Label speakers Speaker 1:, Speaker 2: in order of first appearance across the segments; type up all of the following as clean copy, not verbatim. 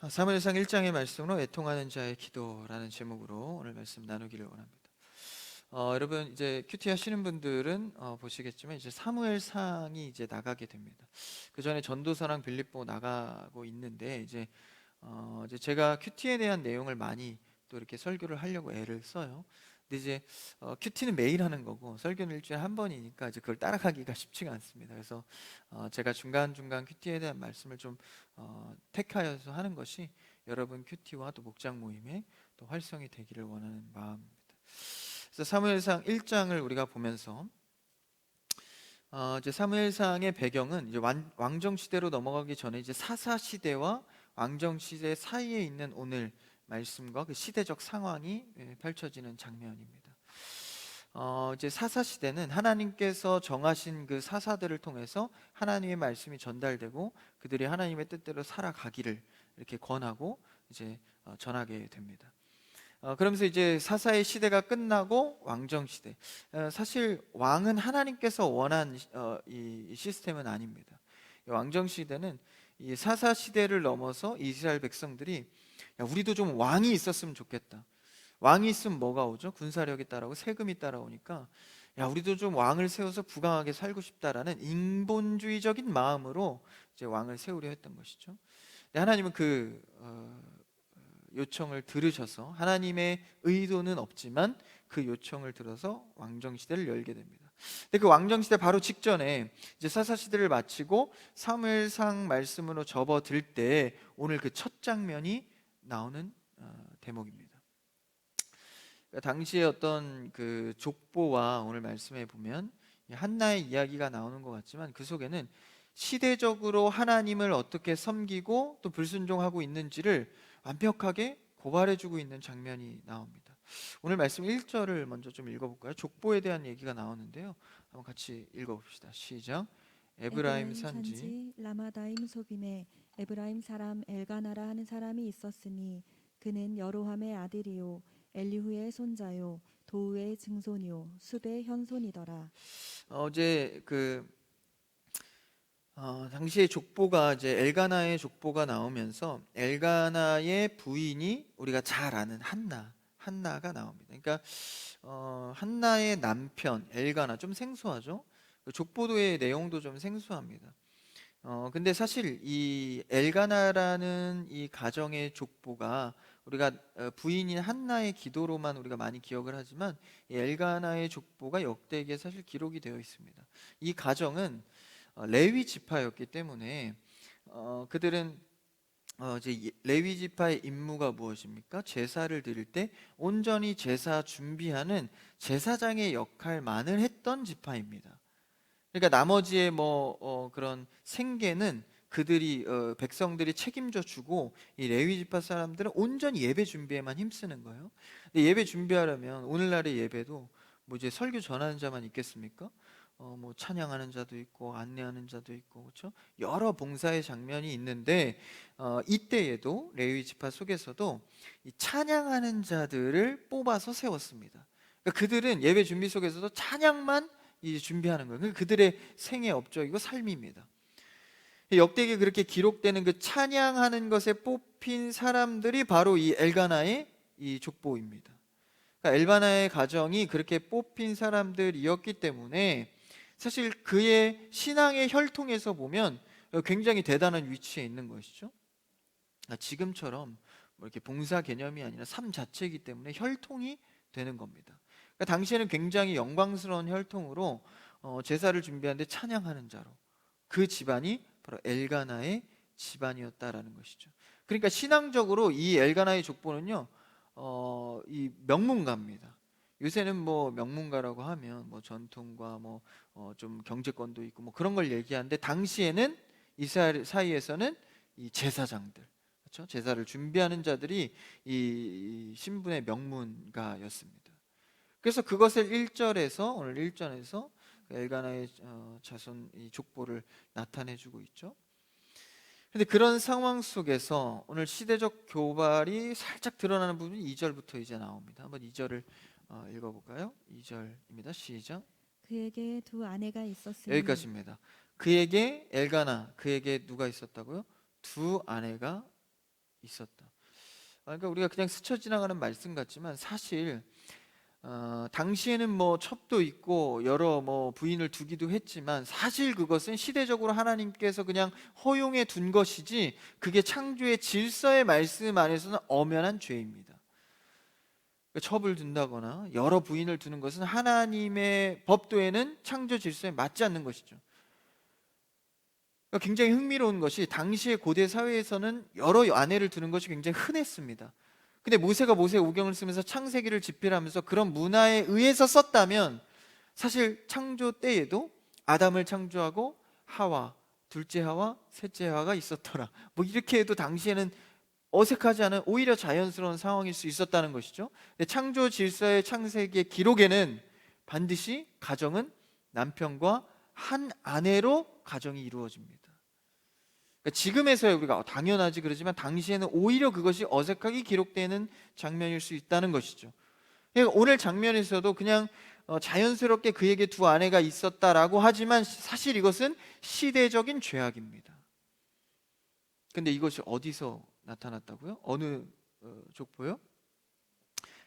Speaker 1: 사무엘상 1장의 말씀으로 애통하는 자의 기도라는 제목으로 오늘 말씀 나누기를 원합니다. 여러분 이제 큐티 하시는 분들은 보시겠지만 이제 사무엘상이 이제 나가게 됩니다. 그 전에 전도서랑 빌립보 나가고 있는데 이제 제가 큐티에 대한 내용을 많이 또 이렇게 설교를 하려고 애를 써요. 근데 이제 큐티는 매일 하는 거고 설교는 일주일에 한 번이니까 이제 그걸 따라가기가 쉽지가 않습니다. 그래서 제가 중간중간 큐티에 대한 말씀을 좀 택하여서 하는 것이 여러분 큐티와 또 목장 모임의 또 활성이 되기를 원하는 마음입니다. 그래서 사무엘상 1장을 우리가 보면서 이제 사무엘상의 배경은 이제 왕정 시대로 넘어가기 전에 이제 사사 시대와 왕정 시대 사이에 있는 오늘 말씀과 그 시대적 상황이 펼쳐지는 장면입니다. 이제 사사 시대는 하나님께서 정하신 그 사사들을 통해서 하나님의 말씀이 전달되고 그들이 하나님의 뜻대로 살아가기를 이렇게 권하고 이제 전하게 됩니다. 그러면서 이제 사사의 시대가 끝나고 왕정 시대. 사실 왕은 하나님께서 원한 이 시스템은 아닙니다. 이 왕정 시대는 이 사사 시대를 넘어서 이스라엘 백성들이 야, 우리도 좀 왕이 있었으면 좋겠다. 왕이 있으면 뭐가 오죠? 군사력이 따라오고 세금이 따라오니까 야, 우리도 좀 왕을 세워서 부강하게 살고 싶다라는 인본주의적인 마음으로 이제 왕을 세우려 했던 것이죠. 근데 하나님은 그 요청을 들으셔서 하나님의 의도는 없지만 그 요청을 들어서 왕정 시대를 열게 됩니다. 근데 그 왕정 시대 바로 직전에 이제 사사 시대를 마치고 사무엘상 말씀으로 접어들 때 오늘 그 첫 장면이 나오는 대목입니다. 그러니까 당시에 어떤 그 족보와 오늘 말씀에 보면 한나의 이야기가 나오는 것 같지만 그 속에는 시대적으로 하나님을 어떻게 섬기고 또 불순종하고 있는지를 완벽하게 고발해주고 있는 장면이 나옵니다. 오늘 말씀 1절을 먼저 좀 읽어볼까요? 족보에 대한 얘기가 나오는데요. 한번 같이 읽어봅시다. 시작. 에브라임
Speaker 2: 에브라임
Speaker 1: 산지.
Speaker 2: 산지 라마다임 소빔에 에브라임 사람 엘가나라 하는 사람이 있었으니 그는 여로함의 아들이요 엘리후의 손자요 도우의 증손이요 숲의 현손이더라.
Speaker 1: 어제 당시에 족보가 이제 엘가나의 족보가 나오면서 엘가나의 부인이 우리가 잘 아는 한나가 나옵니다. 그러니까 한나의 남편 엘가나 좀 생소하죠? 그 족보도의 내용도 좀 생소합니다. 근데 사실 이 엘가나라는 이 가정의 족보가 우리가 부인인 한나의 기도로만 우리가 많이 기억을 하지만 이 엘가나의 족보가 역대기에 사실 기록이 되어 있습니다. 이 가정은 레위 지파였기 때문에 그들은 이제 레위 지파의 임무가 무엇입니까? 제사를 드릴 때 온전히 제사 준비하는 제사장의 역할만을 했던 지파입니다. 그러니까 나머지의 그런 생계는 그들이 백성들이 책임져 주고 이 레위 지파 사람들은 온전히 예배 준비에만 힘쓰는 거예요. 근데 예배 준비하려면 오늘날의 예배도 뭐 이제 설교 전하는 자만 있겠습니까? 뭐 찬양하는 자도 있고 안내하는 자도 있고 그렇죠? 여러 봉사의 장면이 있는데 이때에도 레위 지파 속에서도 이 찬양하는 자들을 뽑아서 세웠습니다. 그러니까 그들은 예배 준비 속에서도 찬양만 이제 준비하는 거예요. 그들의 생애 업적이고 삶입니다. 역대기에 그렇게 기록되는 그 찬양하는 것에 뽑힌 사람들이 바로 이 엘가나의 이 족보입니다. 그러니까 엘가나의 가정이 그렇게 뽑힌 사람들이었기 때문에 사실 그의 신앙의 혈통에서 보면 굉장히 대단한 위치에 있는 것이죠. 지금처럼 뭐 이렇게 봉사 개념이 아니라 삶 자체이기 때문에 혈통이 되는 겁니다. 그러니까 당시에는 굉장히 영광스러운 혈통으로 제사를 준비하는데 찬양하는 자로 그 집안이 바로 엘가나의 집안이었다라는 것이죠. 그러니까 신앙적으로 이 엘가나의 족보는요, 이 명문가입니다. 요새는 뭐 명문가라고 하면 뭐 전통과 뭐 좀 경제권도 있고 뭐 그런 걸 얘기하는데 당시에는 이스라엘 사이에서는 이 제사장들, 그렇죠? 제사를 준비하는 자들이 이 신분의 명문가였습니다. 그래서 그것을 1절에서 오늘 1절에서 엘가나의 자손 이 족보를 나타내주고 있죠. 근데 그런 상황 속에서 오늘 시대적 교발이 살짝 드러나는 부분이 2절부터 이제 나옵니다. 한번 2절을 읽어볼까요? 2절입니다. 시작.
Speaker 2: 그에게 두 아내가 있었으니
Speaker 1: 여기까지입니다. 그에게 엘가나, 그에게 누가 있었다고요? 두 아내가 있었다. 그러니까 우리가 그냥 스쳐 지나가는 말씀 같지만 사실 당시에는 뭐 첩도 있고 여러 뭐 부인을 두기도 했지만 사실 그것은 시대적으로 하나님께서 그냥 허용해 둔 것이지 그게 창조의 질서의 말씀 안에서는 엄연한 죄입니다. 그러니까 첩을 둔다거나 여러 부인을 두는 것은 하나님의 법도에는 창조 질서에 맞지 않는 것이죠. 그러니까 굉장히 흥미로운 것이 당시의 고대 사회에서는 여러 아내를 두는 것이 굉장히 흔했습니다. 근데 모세가 모세오경을 쓰면서 창세기를 집필하면서 그런 문화에 의해서 썼다면 사실 창조 때에도 아담을 창조하고 하와, 둘째 하와, 셋째 하와가 있었더라. 뭐 이렇게 해도 당시에는 어색하지 않은 오히려 자연스러운 상황일 수 있었다는 것이죠. 근데 창조 질서의 창세기의 기록에는 반드시 가정은 남편과 한 아내로 가정이 이루어집니다. 그러니까 지금에서야 우리가 당연하지 그러지만 당시에는 오히려 그것이 어색하게 기록되는 장면일 수 있다는 것이죠. 그러니까 오늘 장면에서도 그냥 자연스럽게 그에게 두 아내가 있었다라고 하지만 사실 이것은 시대적인 죄악입니다. 근데 이것이 어디서 나타났다고요? 어느 족보요?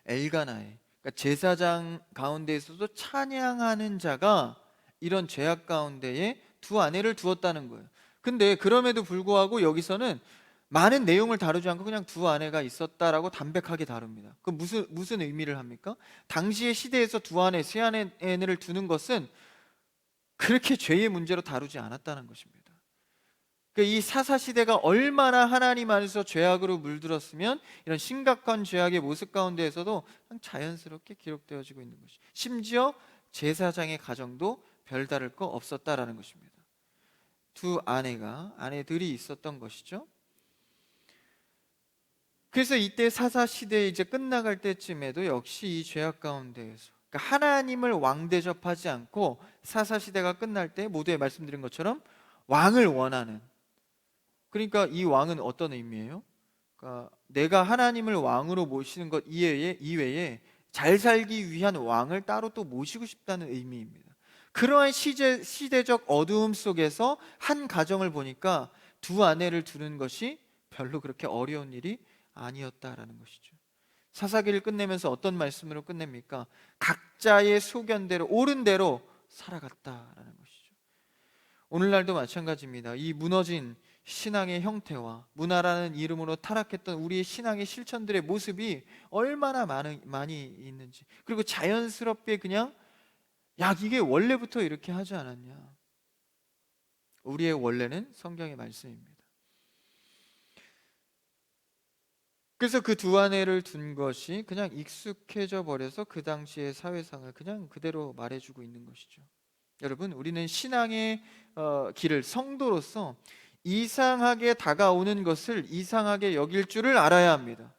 Speaker 1: 엘가나에. 그러니까 제사장 가운데에서도 찬양하는 자가 이런 죄악 가운데에 두 아내를 두었다는 거예요. 근데 그럼에도 불구하고 여기서는 많은 내용을 다루지 않고 그냥 두 아내가 있었다라고 담백하게 다룹니다. 그 무슨 의미를 합니까? 당시의 시대에서 두 아내, 세 아내를 두는 것은 그렇게 죄의 문제로 다루지 않았다는 것입니다. 이 사사 시대가 얼마나 하나님 안에서 죄악으로 물들었으면 이런 심각한 죄악의 모습 가운데에서도 그냥 자연스럽게 기록되어지고 있는 것이, 심지어 제사장의 가정도 별다를 거 없었다라는 것입니다. 두 아내들이 있었던 것이죠. 그래서 이때 사사 시대 이제 끝나갈 때쯤에도 역시 이 죄악 가운데에서, 그러니까 하나님을 왕 대접하지 않고 사사 시대가 끝날 때 모두에 말씀드린 것처럼 왕을 원하는, 그러니까 이 왕은 어떤 의미예요? 그러니까 내가 하나님을 왕으로 모시는 것 이외에 잘 살기 위한 왕을 따로 또 모시고 싶다는 의미입니다. 그러한 시대적 어두움 속에서 한 가정을 보니까 두 아내를 두는 것이 별로 그렇게 어려운 일이 아니었다라는 것이죠. 사사기를 끝내면서 어떤 말씀으로 끝냅니까? 각자의 소견대로 옳은 대로 살아갔다라는 것이죠. 오늘날도 마찬가지입니다. 이 무너진 신앙의 형태와 문화라는 이름으로 타락했던 우리의 신앙의 실천들의 모습이 얼마나 많이 있는지, 그리고 자연스럽게 그냥 야 이게 원래부터 이렇게 하지 않았냐. 우리의 원래는 성경의 말씀입니다. 그래서 그 두 아내를 둔 것이 그냥 익숙해져 버려서 그 당시의 사회상을 그냥 그대로 말해주고 있는 것이죠. 여러분, 우리는 신앙의 길을 성도로서 이상하게 다가오는 것을 이상하게 여길 줄을 알아야 합니다.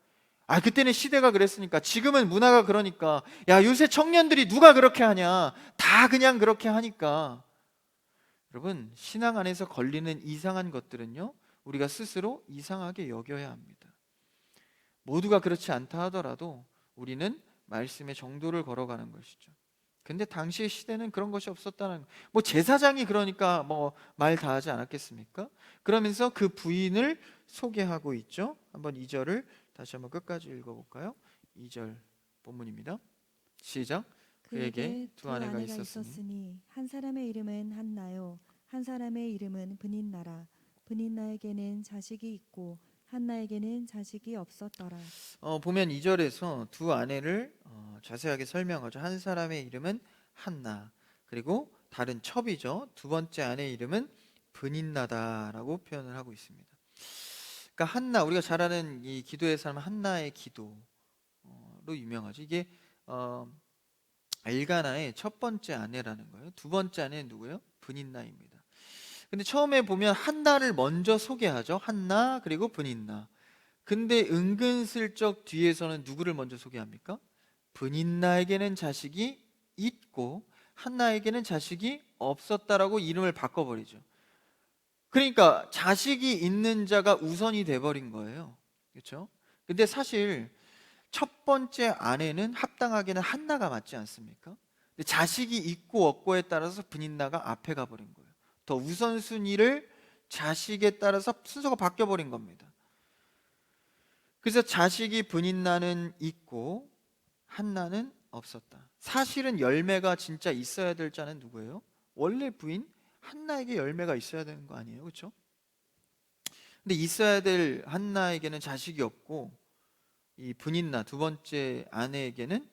Speaker 1: 그때는 시대가 그랬으니까, 지금은 문화가 그러니까, 야 요새 청년들이 누가 그렇게 하냐, 다 그냥 그렇게 하니까. 여러분, 신앙 안에서 걸리는 이상한 것들은요 우리가 스스로 이상하게 여겨야 합니다. 모두가 그렇지 않다 하더라도 우리는 말씀의 정도를 걸어가는 것이죠. 근데 당시의 시대는 그런 것이 없었다는, 뭐 제사장이 그러니까 뭐 말 다 하지 않았겠습니까? 그러면서 그 부인을 소개하고 있죠. 한번 2절을 다시 한번 끝까지 읽어볼까요? 2절 본문입니다. 시작. 그에게 두 아내가 있었으니
Speaker 2: 한 사람의 이름은 한나요, 한 사람의 이름은 브닌나라. 브닌나에게는 자식이 있고 한나에게는 자식이 없었더라.
Speaker 1: 보면 2절에서 두 아내를 자세하게 설명하죠. 한 사람의 이름은 한나, 그리고 다른 첩이죠. 두 번째 아내의 이름은 브닌나다라고 표현을 하고 있습니다. 그러니까 한나, 우리가 잘 아는 이 기도의 사람 한나의 기도로 유명하죠. 이게 엘가나의 첫 번째 아내라는 거예요. 두 번째 아내는 누구예요? 브닌나입니다. 근데 처음에 보면 한나를 먼저 소개하죠. 한나 그리고 브닌나. 근데 은근슬쩍 뒤에서는 누구를 먼저 소개합니까? 브닌나에게는 자식이 있고 한나에게는 자식이 없었다라고 이름을 바꿔버리죠. 그러니까 자식이 있는 자가 우선이 돼버린 거예요. 그렇죠? 근데 사실 첫 번째 아내는 합당하게는 한나가 맞지 않습니까? 근데 자식이 있고 없고에 따라서 브닌나가 앞에 가버린 거예요. 더 우선순위를 자식에 따라서 순서가 바뀌어버린 겁니다. 그래서 자식이 분인나는 있고 한나는 없었다. 사실은 열매가 진짜 있어야 될 자는 누구예요? 원래 부인 한나에게 열매가 있어야 되는 거 아니에요, 그렇죠? 근데 있어야 될 한나에게는 자식이 없고 이 분인나 두 번째 아내에게는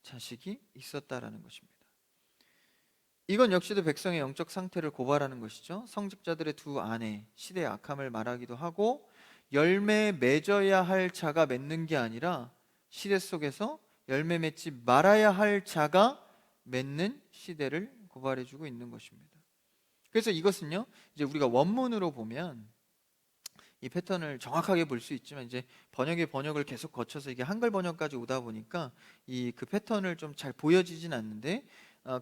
Speaker 1: 자식이 있었다라는 것입니다. 이건 역시도 백성의 영적 상태를 고발하는 것이죠. 성직자들의 두 아내, 시대의 악함을 말하기도 하고 열매 맺어야 할 자가 맺는 게 아니라 시대 속에서 열매 맺지 말아야 할 자가 맺는 시대를 고발해주고 있는 것입니다. 그래서 이것은요, 이제 우리가 원문으로 보면 이 패턴을 정확하게 볼 수 있지만 이제 번역을 계속 거쳐서 이게 한글 번역까지 오다 보니까 이 그 패턴을 좀 잘 보여지진 않는데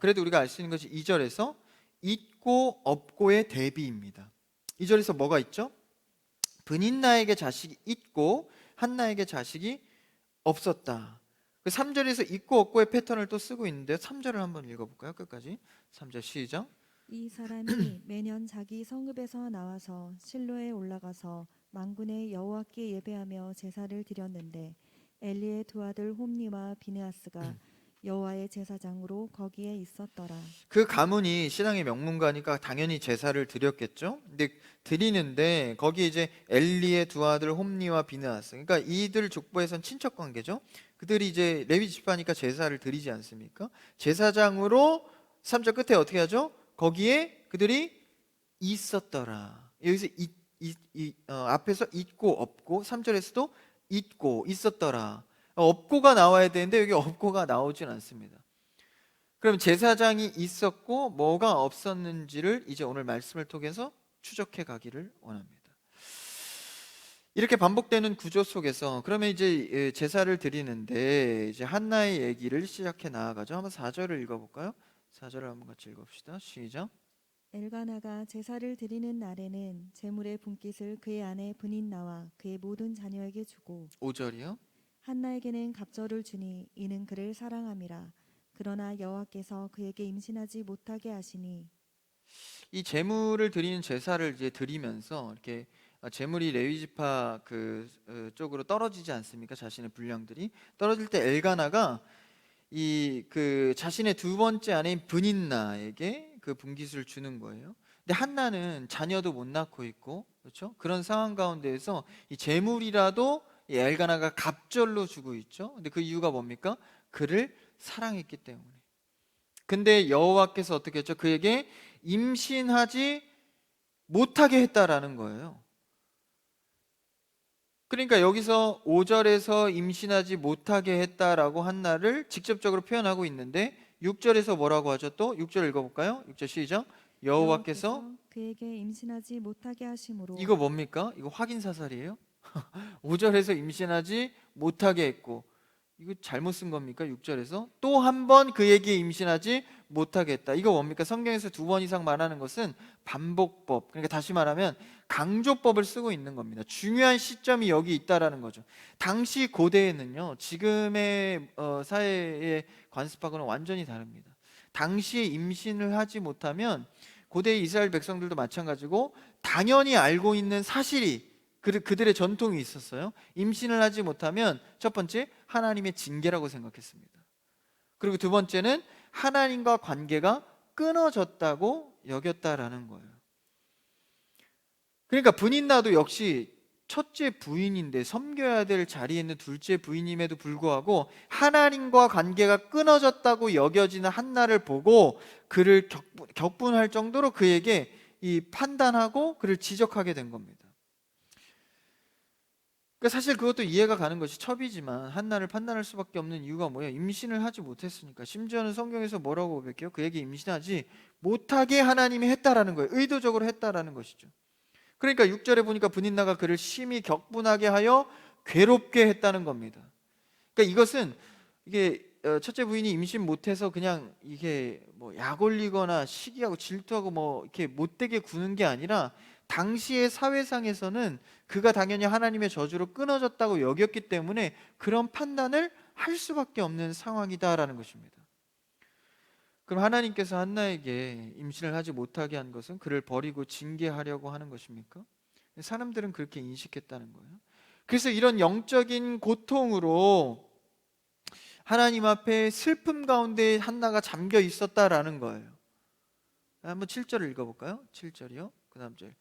Speaker 1: 그래도 우리가 알 수 있는 것이 2절에서 있고 없고의 대비입니다. 2절에서 뭐가 있죠? 분인나에게 자식이 있고 한나에게 자식이 없었다. 그 3절에서 있고 없고의 패턴을 또 쓰고 있는데 3절을 한번 읽어볼까요? 끝까지 3절 시작.
Speaker 2: 이 사람이 매년 자기 성읍에서 나와서 실로에 올라가서 만군의 여호와께 예배하며 제사를 드렸는데 엘리의 두 아들 홈니와 비느하스가 여호와의 제사장으로 거기에 있었더라.
Speaker 1: 그 가문이 신앙의 명문가니까 당연히 제사를 드렸겠죠. 근데 드리는데 거기 이제 엘리의 두 아들 홈니와 비느하스, 그러니까 이들 족보에선 친척 관계죠. 그들이 이제 레위 지파니까 제사를 드리지 않습니까? 제사장으로 3절 끝에 어떻게 하죠? 거기에 그들이 있었더라. 여기서 앞에서 있고 없고 3절에서도 있고 있었더라. 없고가 나와야 되는데 여기 없고가 나오진 않습니다. 그럼 제사장이 있었고 뭐가 없었는지를 이제 오늘 말씀을 통해서 추적해 가기를 원합니다. 이렇게 반복되는 구조 속에서 그러면 이제 제사를 드리는데 이제 한나의 얘기를 시작해 나아가죠. 한번 4절을 읽어볼까요? 4절을 한번 같이 읽읍시다. 시작.
Speaker 2: 엘가나가 제사를 드리는 날에는 제물의 분깃을 그의 아내 분인나와 그의 모든 자녀에게 주고
Speaker 1: 5절이요.
Speaker 2: 한나에게는 갑절을 주니 이는 그를 사랑함이라. 그러나 여호와께서 그에게 임신하지 못하게 하시니
Speaker 1: 이 제물을 드리는 제사를 이제 드리면서 이렇게 제물이 레위 지파 쪽으로 떨어지지 않습니까? 자신의 분량들이 떨어질 때 엘가나가 이 자신의 두 번째 아내인 브닌나에게 그 분깃을 주는 거예요. 근데 한나는 자녀도 못 낳고 있고, 그렇죠? 그런 상황 가운데에서 이 제물이라도 이 엘가나가 갑절로 주고 있죠. 근데 그 이유가 뭡니까? 그를 사랑했기 때문에. 근데 여호와께서 어떻게 했죠? 그에게 임신하지 못하게 했다라는 거예요. 그러니까 여기서 5절에서 임신하지 못하게 했다라고 한나를 직접적으로 표현하고 있는데 6절에서 뭐라고 하죠? 또 6절 읽어볼까요? 6절 시작. 여호와께서
Speaker 2: 그에게 임신하지 못하게 하심으로
Speaker 1: 이거 뭡니까? 이거 확인 사살이에요? 5절에서 임신하지 못하게 했고 이거 잘못 쓴 겁니까? 6절에서 또 한 번 그에게 임신하지 못하게 했다. 이거 뭡니까? 성경에서 두 번 이상 말하는 것은 반복법, 그러니까 다시 말하면 강조법을 쓰고 있는 겁니다. 중요한 시점이 여기 있다라는 거죠. 당시 고대에는요, 지금의 사회의 관습하고는 완전히 다릅니다. 당시에 임신을 하지 못하면 고대 이스라엘 백성들도 마찬가지고 당연히 알고 있는 사실이 그들의 전통이 있었어요. 임신을 하지 못하면 첫 번째 하나님의 징계라고 생각했습니다. 그리고 두 번째는 하나님과 관계가 끊어졌다고 여겼다라는 거예요. 그러니까 분인나도 역시 첫째 부인인데 섬겨야 될 자리에 있는 둘째 부인임에도 불구하고 하나님과 관계가 끊어졌다고 여겨지는 한나를 보고 그를 격분할 정도로 그에게 이 판단하고 그를 지적하게 된 겁니다. 그러니까 사실 그것도 이해가 가는 것이 첩이지만 한나를 판단할 수밖에 없는 이유가 뭐예요? 임신을 하지 못했으니까. 심지어는 성경에서 뭐라고 고백해요? 그에게 임신하지 못하게 하나님이 했다라는 거예요. 의도적으로 했다라는 것이죠. 그러니까 6절에 보니까 분인나가 그를 심히 격분하게 하여 괴롭게 했다는 겁니다. 그러니까 이것은 이게 첫째 부인이 임신 못해서 그냥 이게 뭐 약 올리거나 시기하고 질투하고 뭐 이렇게 못되게 구는 게 아니라 당시의 사회상에서는 그가 당연히 하나님의 저주로 끊어졌다고 여겼기 때문에 그런 판단을 할 수밖에 없는 상황이다라는 것입니다. 그럼 하나님께서 한나에게 임신을 하지 못하게 한 것은 그를 버리고 징계하려고 하는 것입니까? 사람들은 그렇게 인식했다는 거예요. 그래서 이런 영적인 고통으로 하나님 앞에 슬픔 가운데 한나가 잠겨 있었다라는 거예요. 한번 7절을 읽어볼까요? 7절이요. 그 다음 절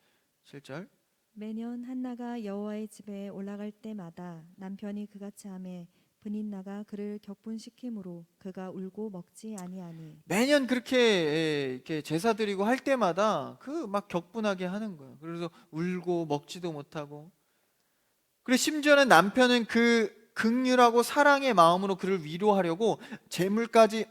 Speaker 1: 7절.
Speaker 2: 매년 한나가 여호와의 집에 올라갈 때마다 남편이 그같이 하매 분인나가 그를 격분시키므로 그가 울고 먹지 아니하니.
Speaker 1: 매년 그렇게 이렇게 제사 드리고 할 때마다 그 막 격분하게 하는 거예요. 그래서 울고 먹지도 못하고. 그리고 심지어는 남편은 그 긍휼하고 사랑의 마음으로 그를 위로하려고 재물까지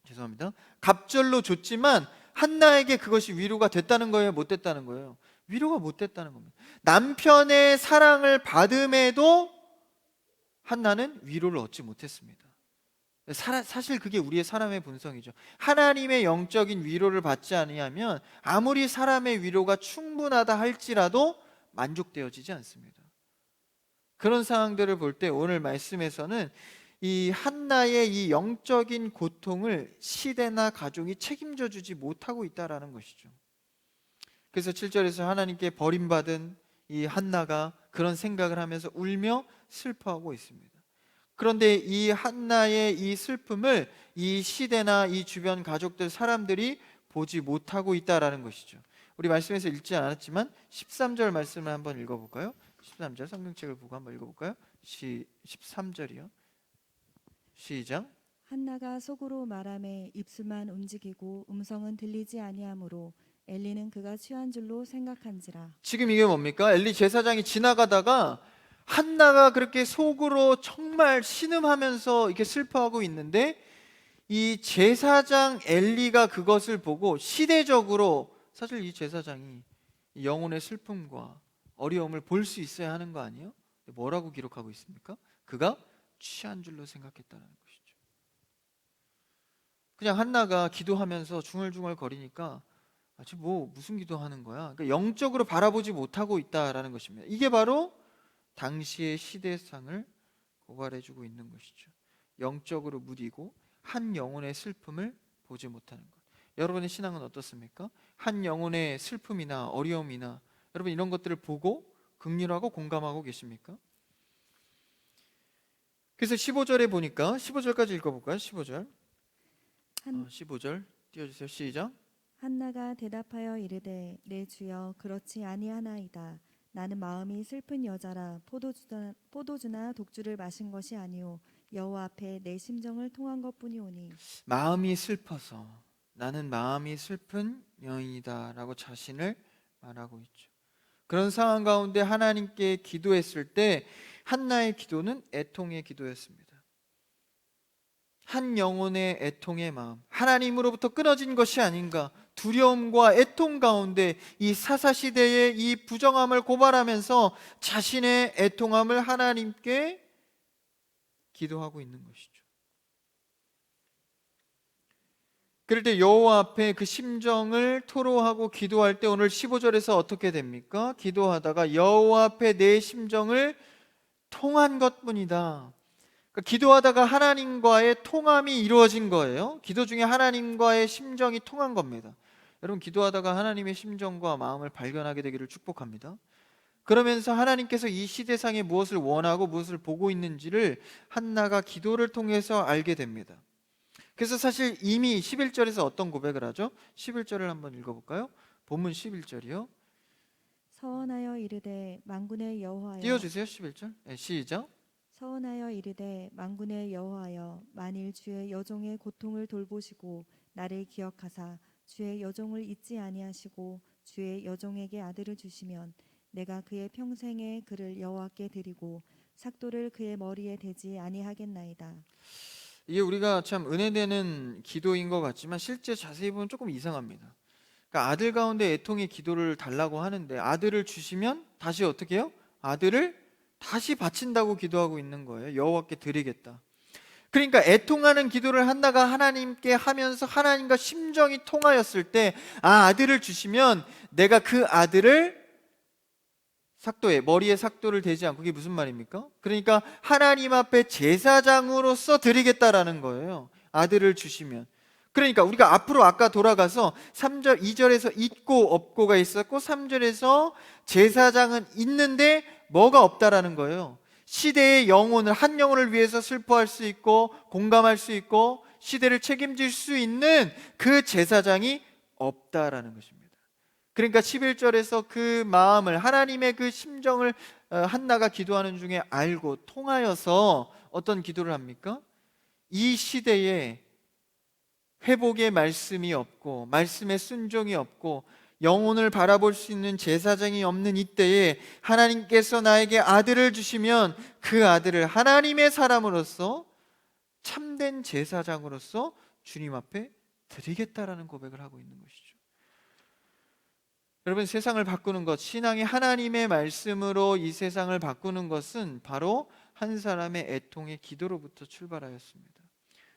Speaker 1: 죄송합니다. 갑절로 줬지만 한나에게 그것이 위로가 됐다는 거예요, 못 됐다는 거예요? 위로가 못 됐다는 겁니다. 남편의 사랑을 받음에도 한나는 위로를 얻지 못했습니다. 사실 그게 우리의 사람의 본성이죠. 하나님의 영적인 위로를 받지 아니하면 아무리 사람의 위로가 충분하다 할지라도 만족되어지지 않습니다. 그런 상황들을 볼 때 오늘 말씀에서는 이 한나의 이 영적인 고통을 시대나 가족이 책임져 주지 못하고 있다라는 것이죠. 그래서 7절에서 하나님께 버림받은 이 한나가 그런 생각을 하면서 울며 슬퍼하고 있습니다. 그런데 이 한나의 이 슬픔을 이 시대나 이 주변 가족들 사람들이 보지 못하고 있다라는 것이죠. 우리 말씀에서 읽지 않았지만 13절 말씀을 한번 읽어볼까요? 13절 성경책을 보고 한번 읽어볼까요? 13절이요. 시작.
Speaker 2: 한나가 속으로 말하매 입술만 움직이고 음성은 들리지 아니하므로 엘리는 그가 취한 줄로 생각한지라.
Speaker 1: 지금 이게 뭡니까? 엘리 제사장이 지나가다가 한나가 그렇게 속으로 정말 신음하면서 이렇게 슬퍼하고 있는데 이 제사장 엘리가 그것을 보고 시대적으로 사실 이 제사장이 영혼의 슬픔과 어려움을 볼 수 있어야 하는 거 아니에요? 뭐라고 기록하고 있습니까? 그가 취한 줄로 생각했다는 것이죠. 그냥 한나가 기도하면서 중얼중얼 거리니까 아직 무슨 기도하는 거야? 그러니까 영적으로 바라보지 못하고 있다라는 것입니다. 이게 바로 당시의 시대상을 고발해주고 있는 것이죠. 영적으로 무디고 한 영혼의 슬픔을 보지 못하는 것. 여러분의 신앙은 어떻습니까? 한 영혼의 슬픔이나 어려움이나 여러분 이런 것들을 보고 긍휼하고 공감하고 계십니까? 그래서 15절에 보니까 15절까지 읽어볼까요? 15절 15절 띄워주세요. 시작.
Speaker 2: 한나가 대답하여 이르되 내 주여 그렇지 아니하나이다. 나는 마음이 슬픈 여자라 포도주나 독주를 마신 것이 아니오 여호와 앞에 내 심정을 통한 것뿐이오니.
Speaker 1: 마음이 슬퍼서 나는 마음이 슬픈 여인이다 라고 자신을 말하고 있죠. 그런 상황 가운데 하나님께 기도했을 때 한나의 기도는 애통의 기도였습니다. 한 영혼의 애통의 마음, 하나님으로부터 끊어진 것이 아닌가, 두려움과 애통 가운데 이 사사시대의 이 부정함을 고발하면서 자신의 애통함을 하나님께 기도하고 있는 것이죠. 그럴 때 여호와 앞에 그 심정을 토로하고 기도할 때 오늘 15절에서 어떻게 됩니까? 기도하다가 여호와 앞에 내 심정을 통한 것뿐이다. 그러니까 기도하다가 하나님과의 통함이 이루어진 거예요. 기도 중에 하나님과의 심정이 통한 겁니다. 여러분 기도하다가 하나님의 심정과 마음을 발견하게 되기를 축복합니다. 그러면서 하나님께서 이 시대상에 무엇을 원하고 무엇을 보고 있는지를 한나가 기도를 통해서 알게 됩니다. 그래서 사실 이미 11절에서 어떤 고백을 하죠? 11절을 한번 읽어볼까요? 본문 11절이요.
Speaker 2: 서원하여 이르되 만군의 여호와여.
Speaker 1: 띄워주세요. 11절. 네, 시작.
Speaker 2: 서원하여 이르되 만군의 여호와여 만일 주의 여종의 고통을 돌보시고 나를 기억하사 주의 여종을 잊지 아니하시고 주의 여종에게 아들을 주시면 내가 그의 평생에 그를 여호와께 드리고 삭도를 그의 머리에 대지 아니하겠나이다.
Speaker 1: 이게 우리가 참 은혜되는 기도인 것 같지만 실제 자세히 보면 조금 이상합니다. 그러니까 아들 가운데 애통의 기도를 달라고 하는데 아들을 주시면 다시 어떻게 해요? 아들을 다시 바친다고 기도하고 있는 거예요. 여호와께 드리겠다. 그러니까 애통하는 기도를 한나가 하나님께 하면서 하나님과 심정이 통하였을 때 아들을 주시면 내가 그 아들을 삭도에 머리에 삭도를 대지 않고, 그게 무슨 말입니까? 그러니까 하나님 앞에 제사장으로서 드리겠다라는 거예요. 아들을 주시면. 그러니까 우리가 앞으로 아까 돌아가서 3절 2절에서 있고 없고가 있었고 3절에서 제사장은 있는데 뭐가 없다라는 거예요. 시대의 영혼을, 한 영혼을 위해서 슬퍼할 수 있고 공감할 수 있고 시대를 책임질 수 있는 그 제사장이 없다라는 것입니다. 그러니까 11절에서 그 마음을, 하나님의 그 심정을 한나가 기도하는 중에 알고 통하여서 어떤 기도를 합니까? 이 시대에 회복의 말씀이 없고 말씀의 순종이 없고 영혼을 바라볼 수 있는 제사장이 없는 이때에 하나님께서 나에게 아들을 주시면 그 아들을 하나님의 사람으로서, 참된 제사장으로서 주님 앞에 드리겠다라는 고백을 하고 있는 것이죠. 여러분, 세상을 바꾸는 것, 신앙이 하나님의 말씀으로 이 세상을 바꾸는 것은 바로 한 사람의 애통의 기도로부터 출발하였습니다.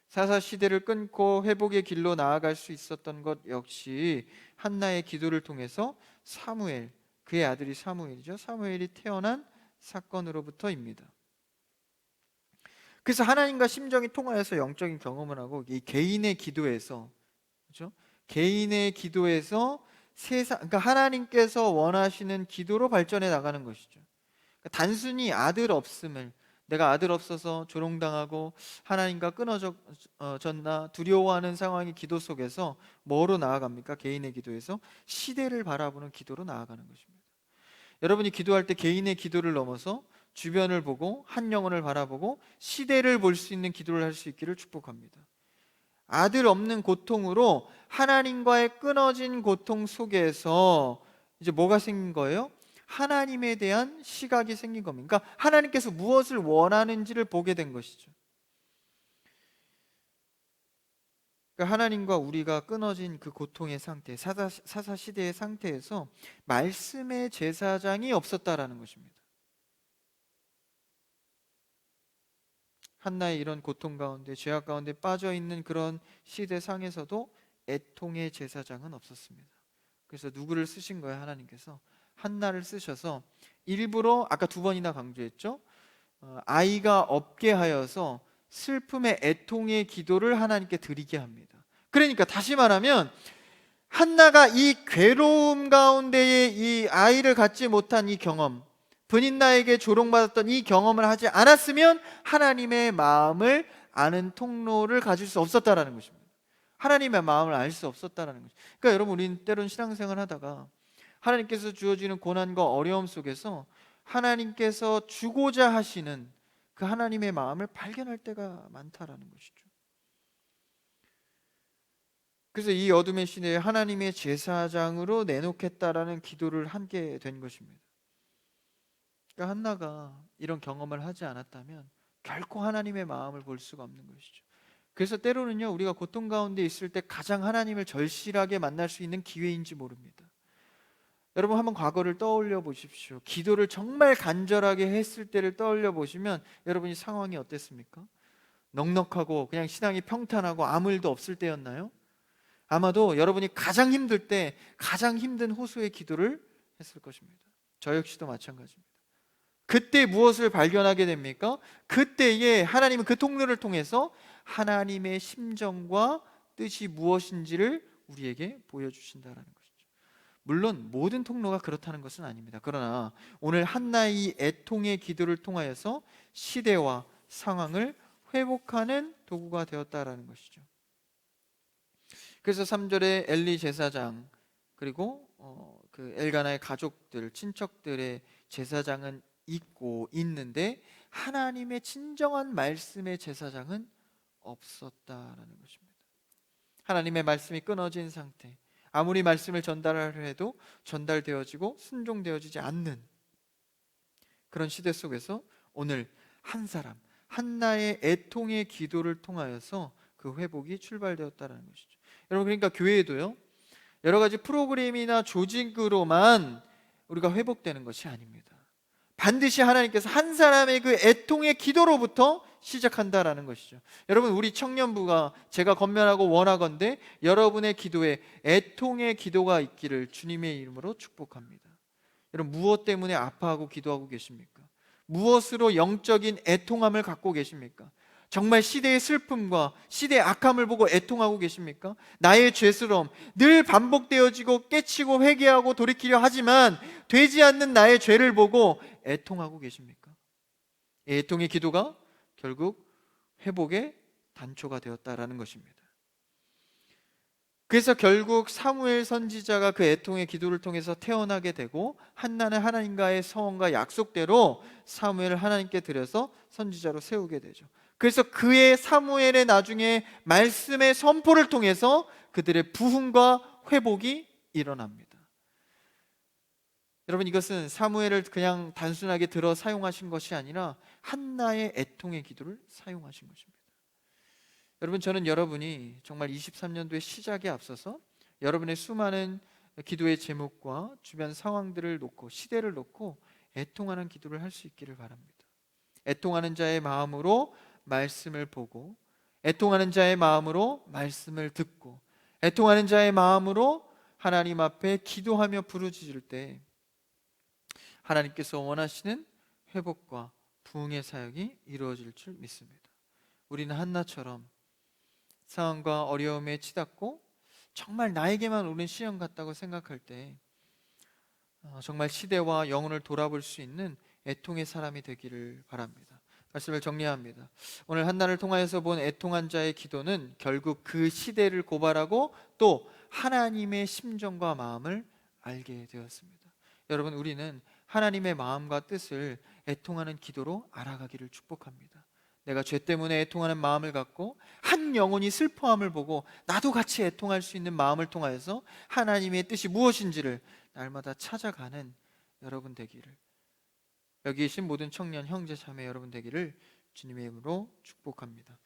Speaker 1: 사사 시대를 끊고 회복의 길로 나아갈 수 있었던 것 역시 한나의 기도를 통해서 사무엘, 그의 아들이 사무엘이죠. 사무엘이 태어난 사건으로부터입니다. 그래서 하나님과 심정이 통하여서 영적인 경험을 하고, 이 개인의 기도에서, 그렇죠? 개인의 기도에서 그러니까 하나님께서 원하시는 기도로 발전해 나가는 것이죠. 그러니까 단순히 아들 없음을, 내가 아들 없어서 조롱당하고 하나님과 끊어졌나 두려워하는 상황의 기도 속에서 뭐로 나아갑니까? 개인의 기도에서 시대를 바라보는 기도로 나아가는 것입니다. 여러분이 기도할 때 개인의 기도를 넘어서 주변을 보고 한 영혼을 바라보고 시대를 볼 수 있는 기도를 할 수 있기를 축복합니다. 아들 없는 고통으로 하나님과의 끊어진 고통 속에서 이제 뭐가 생긴 거예요? 하나님에 대한 시각이 생긴 겁니다. 그러니까 하나님께서 무엇을 원하는지를 보게 된 것이죠. 그러니까 하나님과 우리가 끊어진 그 고통의 상태, 사사 시대의 상태에서 말씀의 제사장이 없었다라는 것입니다. 한나의 이런 고통 가운데, 죄악 가운데 빠져 있는 그런 시대상에서도 애통의 제사장은 없었습니다. 그래서 누구를 쓰신 거예요? 하나님께서 한나를 쓰셔서 일부러, 아까 2번이나 강조했죠, 아이가 없게 하여서 슬픔의 애통의 기도를 하나님께 드리게 합니다. 그러니까 다시 말하면 한나가 이 괴로움 가운데에 이 아이를 갖지 못한 이 경험, 브닌나에게 조롱받았던 이 경험을 하지 않았으면 하나님의 마음을 아는 통로를 가질 수 없었다라는 것입니다. 하나님의 마음을 알 수 없었다라는 것입니다. 그러니까 여러분, 우리는 때론 신앙생활 하다가 하나님께서 주어지는 고난과 어려움 속에서 하나님께서 주고자 하시는 그 하나님의 마음을 발견할 때가 많다라는 것이죠. 그래서 이 어둠의 시대에 하나님의 제사장으로 내놓겠다라는 기도를 하게 된 것입니다. 그러니까 한나가 이런 경험을 하지 않았다면 결코 하나님의 마음을 볼 수가 없는 것이죠. 그래서 때로는요, 우리가 고통 가운데 있을 때 가장 하나님을 절실하게 만날 수 있는 기회인지 모릅니다. 여러분, 한번 과거를 떠올려 보십시오. 기도를 정말 간절하게 했을 때를 떠올려 보시면 여러분이 상황이 어땠습니까? 넉넉하고 그냥 신앙이 평탄하고 아무 일도 없을 때였나요? 아마도 여러분이 가장 힘들 때 가장 힘든 호소의 기도를 했을 것입니다. 저 역시도 마찬가지입니다. 그때 무엇을 발견하게 됩니까? 그때에 하나님은 그 통로를 통해서 하나님의 심정과 뜻이 무엇인지를 우리에게 보여주신다라는 것이죠. 물론 모든 통로가 그렇다는 것은 아닙니다. 그러나 오늘 한나의 애통의 기도를 통하여서 시대와 상황을 회복하는 도구가 되었다라는 것이죠. 그래서 3절에 엘리 제사장, 그리고 그 엘가나의 가족들, 친척들의 제사장은 있는데 하나님의 진정한 말씀의 제사장은 없었다라는 것입니다. 하나님의 말씀이 끊어진 상태, 아무리 말씀을 전달하려 해도 전달되어지고 순종되어지지 않는 그런 시대 속에서 오늘 한 사람, 한나의 애통의 기도를 통하여서 그 회복이 출발되었다는 것이죠. 여러분, 그러니까 교회에도요, 여러 가지 프로그램이나 조직으로만 우리가 회복되는 것이 아닙니다. 반드시 하나님께서 한 사람의 그 애통의 기도로부터 시작한다라는 것이죠. 여러분, 우리 청년부가 제가 권면하고 원하건대 여러분의 기도에 애통의 기도가 있기를 주님의 이름으로 축복합니다. 여러분, 무엇 때문에 아파하고 기도하고 계십니까? 무엇으로 영적인 애통함을 갖고 계십니까? 정말 시대의 슬픔과 시대의 악함을 보고 애통하고 계십니까? 나의 죄스러움, 늘 반복되어지고 깨치고 회개하고 돌이키려 하지만 되지 않는 나의 죄를 보고 애통하고 계십니까? 이 애통의 기도가 결국 회복의 단초가 되었다라는 것입니다. 그래서 결국 사무엘 선지자가 그 애통의 기도를 통해서 태어나게 되고, 한나는 하나님과의 서원과 약속대로 사무엘을 하나님께 드려서 선지자로 세우게 되죠. 그래서 그의 사무엘의 나중에 말씀의 선포를 통해서 그들의 부흥과 회복이 일어납니다. 여러분, 이것은 사무엘을 그냥 단순하게 들어 사용하신 것이 아니라 한나의 애통의 기도를 사용하신 것입니다. 여러분, 저는 여러분이 정말 23년도의 시작에 앞서서 여러분의 수많은 기도의 제목과 주변 상황들을 놓고, 시대를 놓고 애통하는 기도를 할 수 있기를 바랍니다. 애통하는 자의 마음으로 말씀을 보고, 애통하는 자의 마음으로 말씀을 듣고, 애통하는 자의 마음으로 하나님 앞에 기도하며 부르짖을 때 하나님께서 원하시는 회복과 부흥의 사역이 이루어질 줄 믿습니다. 우리는 한나처럼 상황과 어려움에 치닫고 정말 나에게만 오는 시험 같다고 생각할 때 정말 시대와 영혼을 돌아볼 수 있는 애통의 사람이 되기를 바랍니다. 말씀을 정리합니다. 오늘 한나를 통하여서 본 애통한 자의 기도는 결국 그 시대를 고발하고 또 하나님의 심정과 마음을 알게 되었습니다. 여러분, 우리는 하나님의 마음과 뜻을 애통하는 기도로 알아가기를 축복합니다. 내가 죄 때문에 애통하는 마음을 갖고 한 영혼이 슬퍼함을 보고 나도 같이 애통할 수 있는 마음을 통하여서 하나님의 뜻이 무엇인지를 날마다 찾아가는 여러분 되기를, 여기 계신 모든 청년 형제 자매 여러분 되기를 주님의 이름으로 축복합니다.